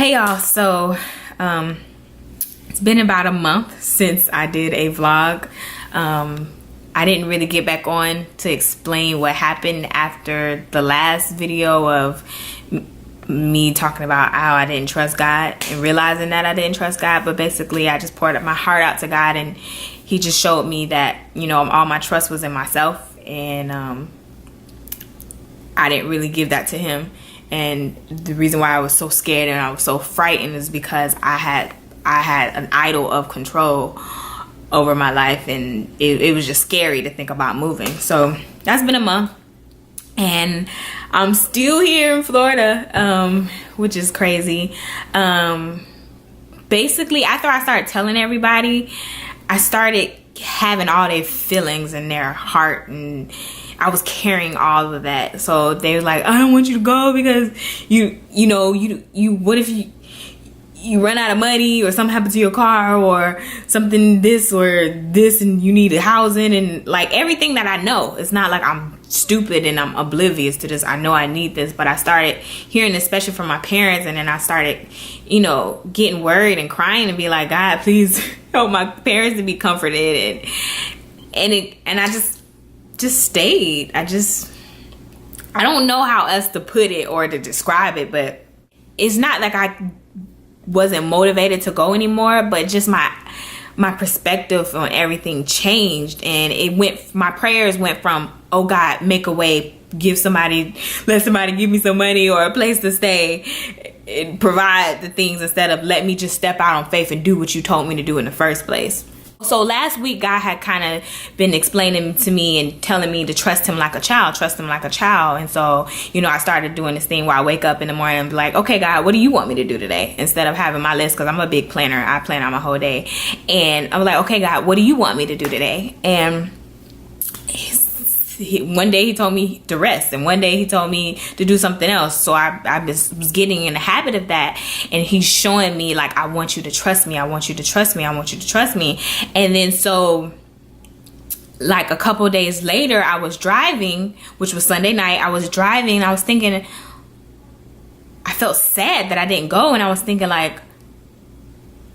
Hey y'all, so it's been about a month since I did a vlog. I didn't really get back on to explain what happened after the last video of me talking about how I didn't trust God and realizing that I didn't trust God. But basically I just poured my heart out to God, and he just showed me that, you know, all my trust was in myself, and I didn't really give that to him. And the reason why I was so scared and I was so frightened is because I had an idol of control over my life, and it was just scary to think about moving. So that's been a month, and I'm still here in Florida, which is crazy. Basically, after I started telling everybody, I started having all their feelings in their heart, and I was carrying all of that. So they were like, I don't want you to go because you what if you run out of money or something happens to your car or something this or this and you need a housing, and like everything that I know. It's not like I'm stupid and I'm oblivious to this. I know I need this, but I started hearing this, especially from my parents, and then I started, you know, getting worried and crying and be like, God, please help my parents to be comforted, and I just stayed. I don't know how else to put it or to describe it, but it's not like I wasn't motivated to go anymore, but just my perspective on everything changed, and my prayers went from, oh God, make a way, let somebody give me some money or a place to stay and provide the things, instead of let me just step out on faith and do what you told me to do in the first place. So last week, God had kind of been explaining to me and telling me to trust him like a child. And so, you know, I started doing this thing where I wake up in the morning and be like, okay, God, what do you want me to do today? Instead of having my list, because I'm a big planner. I plan out my whole day. And I'm like, okay, God, what do you want me to do today? And one day he told me to rest, and one day he told me to do something else. So I was getting in the habit of that, and he's showing me like, I want you to trust me, I want you to trust me, I want you to trust me. And then so like a couple days later, I was driving, which was Sunday night. I was driving and I was thinking, I felt sad that I didn't go, and I was thinking like,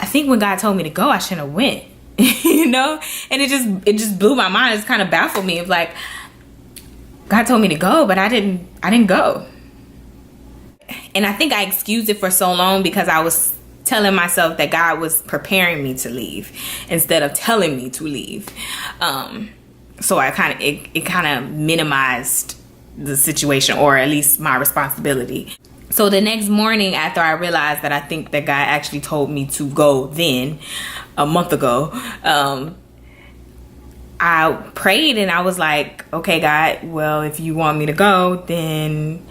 I think when God told me to go, I shouldn't have went. You know, and it just blew my mind. It's kind of baffled me of like, God told me to go, but I didn't go. And I think I excused it for so long because I was telling myself that God was preparing me to leave instead of telling me to leave. So it kind of minimized the situation, or at least my responsibility. So the next morning, after I realized that I think that God actually told me to go then, a month ago, I prayed and I was like, okay, God, well, if you want me to go, then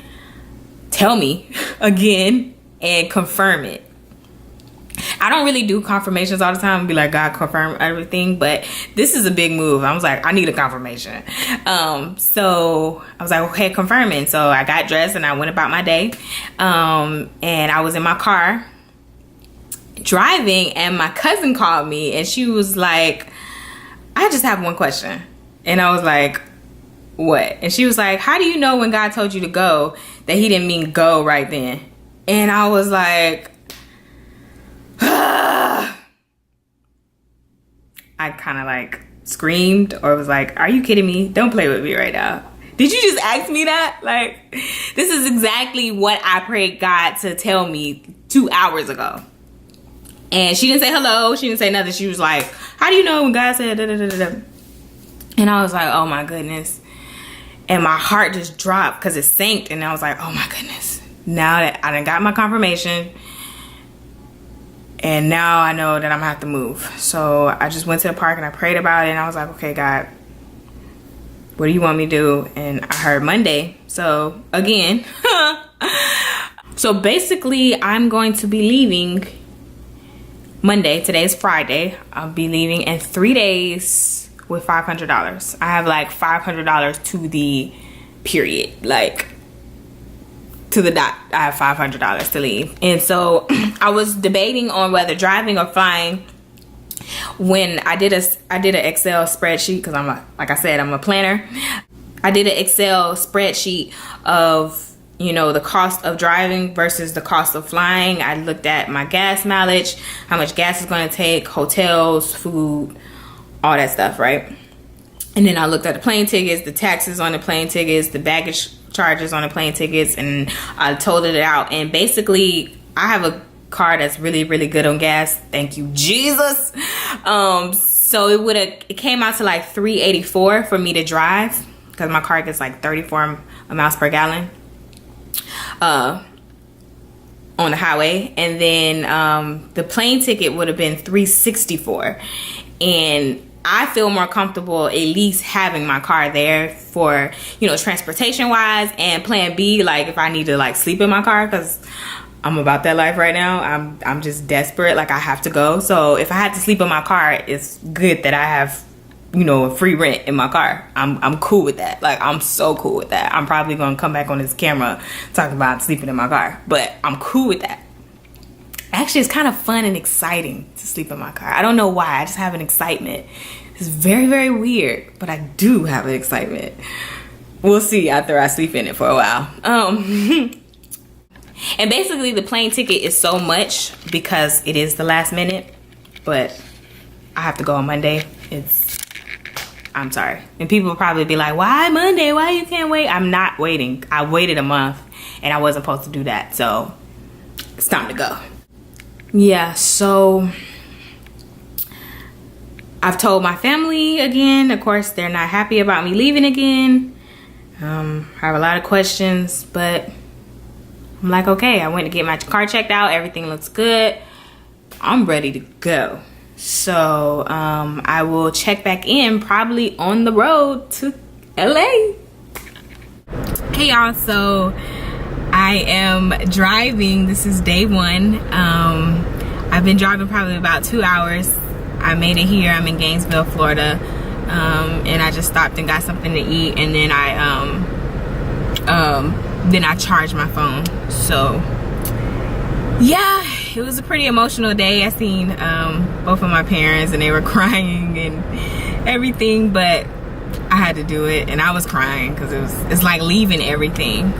tell me again and confirm it. I don't really do confirmations all the time and be like, God, confirm everything, but this is a big move. I was like, I need a confirmation. So I was like, okay, confirm it. So I got dressed and I went about my day. And I was in my car driving, and my cousin called me, and she was like, I just have one question. And I was like, what? And she was like, how do you know when God told you to go that he didn't mean go right then? And I was like, I kind of like screamed, or was like, are you kidding me? Don't play with me right now. Did you just ask me that? Like, this is exactly what I prayed God to tell me 2 hours ago. And she didn't say hello. She didn't say nothing. She was like, how do you know when God said da da da da? And I was like, oh my goodness. And my heart just dropped because it sank. And I was like, oh my goodness. Now that I done got my confirmation, and now I know that I'm gonna have to move. So I just went to the park and I prayed about it, and I was like, okay, God, what do you want me to do? And I heard Monday. So again, so basically I'm going to be leaving Monday. Today is Friday. I'll be leaving in 3 days with $500. I have like $500 to the period, like to the dot. I have $500 to leave. And so I was debating on whether driving or flying when I did an Excel spreadsheet, because like I said, I'm a planner. I did an Excel spreadsheet of you know, the cost of driving versus the cost of flying. I looked at my gas mileage, how much gas is going to take, hotels, food, all that stuff, right? And then I looked at the plane tickets, the taxes on the plane tickets, the baggage charges on the plane tickets, and I totaled it out. And basically, I have a car that's really, really good on gas. Thank you, Jesus. So it came out to like $3.84 for me to drive, because my car gets like 34 miles per gallon on the highway. And then the plane ticket would have been $3.64. And I feel more comfortable at least having my car there for, you know, transportation wise, and plan B, like if I need to like sleep in my car, because I'm about that life right now. I'm just desperate, like I have to go. So if I had to sleep in my car, it's good that I have, you know, a free rent in my car. I'm cool with that. Like, I'm so cool with that. I'm probably gonna come back on this camera talking about sleeping in my car, but I'm cool with that. Actually, it's kind of fun and exciting to sleep in my car. I don't know why, I just have an excitement. It's very, very weird, but I do have an excitement. We'll see after I sleep in it for a while. And basically the plane ticket is so much because it is the last minute, but I have to go on Monday. I'm sorry. And people will probably be like, why Monday? Why you can't wait? I'm not waiting. I waited a month and I wasn't supposed to do that. So it's time to go. Yeah, so I've told my family again. Of course, they're not happy about me leaving again. I have a lot of questions, but I'm like, okay, I went to get my car checked out. Everything looks good. I'm ready to go. So I will check back in probably on the road to LA. Hey y'all, so I am driving. This is day one. I've been driving probably about 2 hours. I made it here. I'm in Gainesville, Florida. And I just stopped and got something to eat, and then I charged my phone. So yeah, it was a pretty emotional day. I seen both of my parents and they were crying and everything, but I had to do it, and I was crying because it's like leaving everything.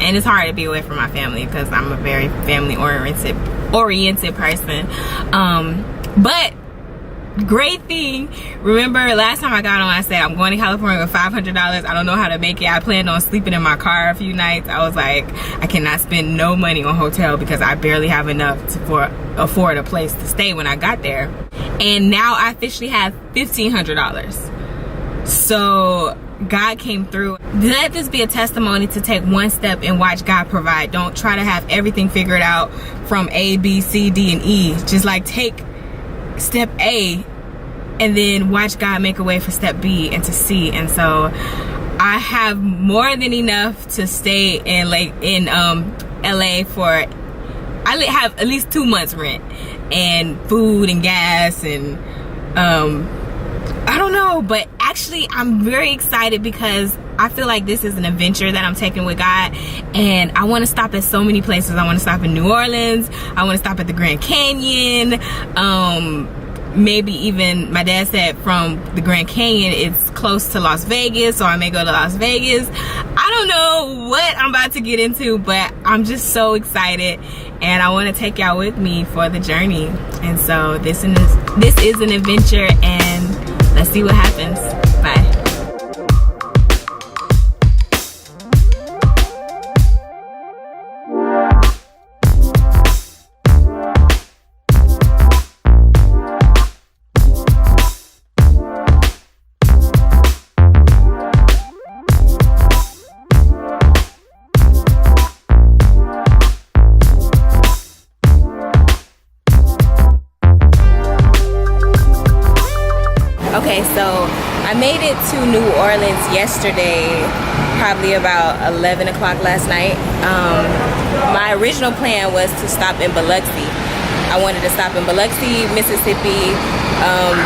And it's hard to be away from my family because I'm a very family oriented person. But great thing, remember last time I got on, I said I'm going to California with $500. I don't know how to make it. I planned on sleeping in my car a few nights. I was like, I cannot spend no money on hotel because I barely have enough to afford a place to stay when I got there. And now I officially have $1,500. So God came through. Let this be a testimony to take one step and watch God provide. Don't try to have everything figured out from A, B, C, D, and E. Just like take step A and then watch God make a way for step B and to C. And so I have more than enough to stay in LA for, I have at least 2 months rent and food and gas and I don't know, but actually I'm very excited because I feel like this is an adventure that I'm taking with God, and I want to stop at so many places. I want to stop in New Orleans. I want to stop at the Grand Canyon. Maybe even, my dad said from the Grand Canyon it's close to Las Vegas, so I may go to Las Vegas. I don't know what I'm about to get into, but I'm just so excited, and I want to take y'all with me for the journey. And so this is an adventure, and let's see what happens. Bye. Okay, so I made it to New Orleans yesterday, probably about 11 o'clock last night. My original plan was to stop in Biloxi. I wanted to stop in Biloxi, Mississippi,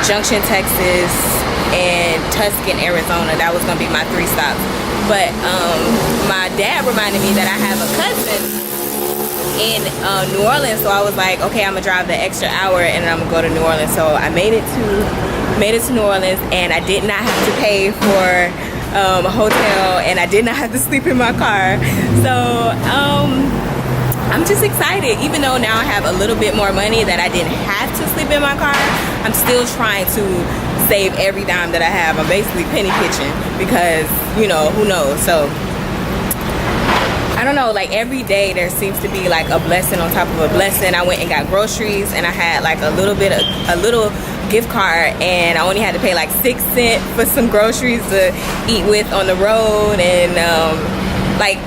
Junction, Texas, and Tucson, Arizona. That was gonna be my 3 stops. But my dad reminded me that I have a cousin in New Orleans, so I was like, okay, I'm gonna drive the extra hour and I'm gonna go to New Orleans. So I made it to made it to New Orleans, and I did not have to pay for a hotel, and I did not have to sleep in my car. So I'm just excited. Even though now I have a little bit more money that I didn't have to sleep in my car, I'm still trying to save every dime that I have. I'm basically penny pitching because, you know, who knows. So I don't know, like every day there seems to be like a blessing on top of a blessing. I went and got groceries, and I had like a little gift card, and I only had to pay like 6 cents for some groceries to eat with on the road. And like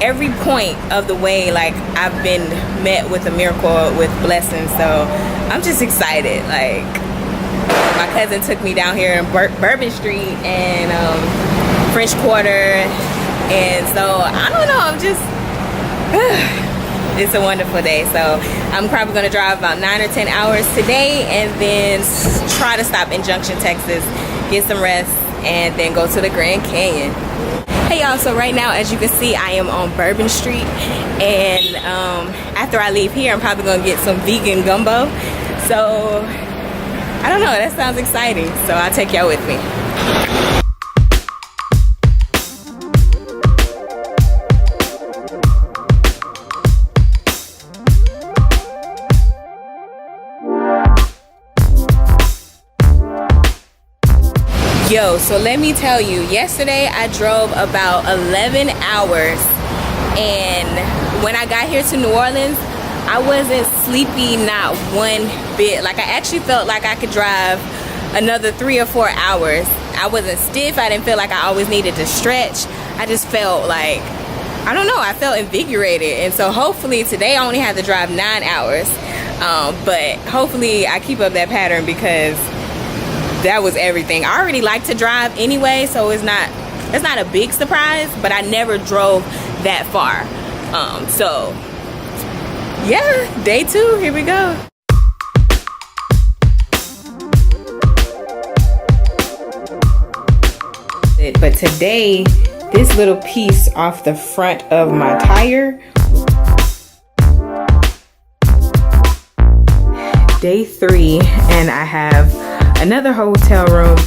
every point of the way, like I've been met with a miracle, with blessings. So I'm just excited. Like my cousin took me down here in Bourbon Street and French Quarter. And so, I don't know, I'm just, it's a wonderful day. So, I'm probably going to drive about 9 or 10 hours today, and then try to stop in Junction, Texas, get some rest, and then go to the Grand Canyon. Hey y'all, so right now, as you can see, I am on Bourbon Street, and after I leave here, I'm probably going to get some vegan gumbo. So, I don't know, that sounds exciting. So, I'll take y'all with me. Yo, so let me tell you, yesterday I drove about 11 hours, and when I got here to New Orleans, I wasn't sleepy, not one bit. Like, I actually felt like I could drive another 3 or 4 hours. I wasn't stiff. I didn't feel like I always needed to stretch. I just felt like, I don't know, I felt invigorated. And so hopefully today I only have to drive 9 hours, but hopefully I keep up that pattern, because that was everything. I already like to drive anyway, so it's not a big surprise, but I never drove that far. So yeah, day 2, here we go. But today, this little piece off the front of my tire, day 3, and I have another hotel room.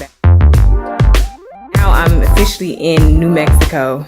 Now I'm officially in New Mexico.